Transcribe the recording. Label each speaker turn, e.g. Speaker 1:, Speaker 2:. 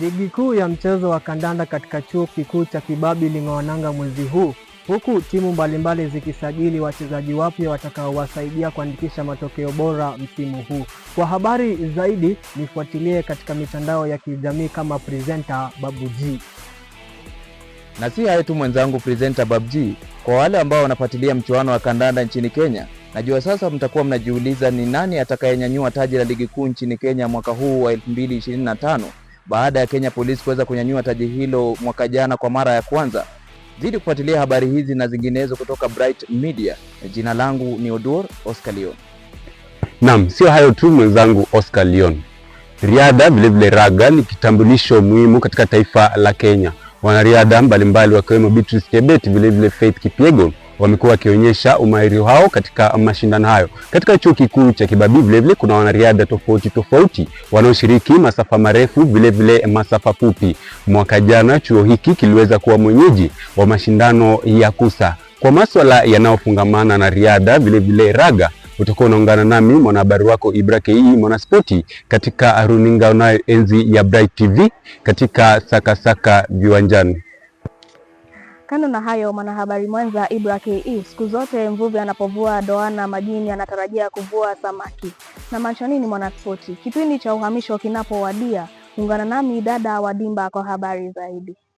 Speaker 1: Ligi kuu ya mchezo wa kandanda katika chuo kikuu cha Kibabii iling'oananga mwezi huu, huku timu mbalimbali zikisajili wachezaji wapya watakaowasaidia kuandikisha matokeo bora msimu huu. Kwa habari zaidi nifuatilie katika mitandao ya kijamii kama presenter Babu G.
Speaker 2: Na si hayo tu mwenzangu presenter Babu G, kwa wale ambao wanafuatilia mchuano wa kandanda nchini Kenya, najua sasa mtakuwa mnajiuliza ni nani atakayenyanyua taji la ligi kuu nchini Kenya mwaka huu wa 2025 baada ya Kenya Police kuweza kunyanyua taji hilo mwaka jana kwa mara ya kwanza. Zidi kufuatilia habari hizi na zinginezo kutoka Bright Media. Jina langu ni Odur Oscar Leon.
Speaker 3: Naam, sio hayo tu mwenzangu Oscar Leon. Riadha vile raga ni kitambulisho muhimu katika taifa la Kenya. Wanariadha mbalimbali wakiwemo Beatrice Chebet vile Faith Kipyegon wamekuwa wakionyesha umahiri wao katika mashindano hayo. Katika chuo kikuu cha Kibabii vile kuna wanariadha tofauti wanaoshiriki masafa marefu vile masafa fupi. Mwaka jana chuo hiki kiliweza kuwa mwenyeji wa mashindano ya KUSA. Kwa masuala yanayofungamana na riadha vile raga, utakuwa unaungana nami mwanahabari wako Ibra KE Mwanaspoti katika runinga unayo enzi ya Bright TV katika Saka viwanjani.
Speaker 4: Kando na hayo, mwanahabari mwenza Ibra KE, siku zote mvuvi anapovua doana majini anatarajia kuvua samaki. Na maanisha nini Mwanaspoti? Kipindi cha uhamisho kinapowadia, ungana nami dada wa Dimba kwa habari zaidi.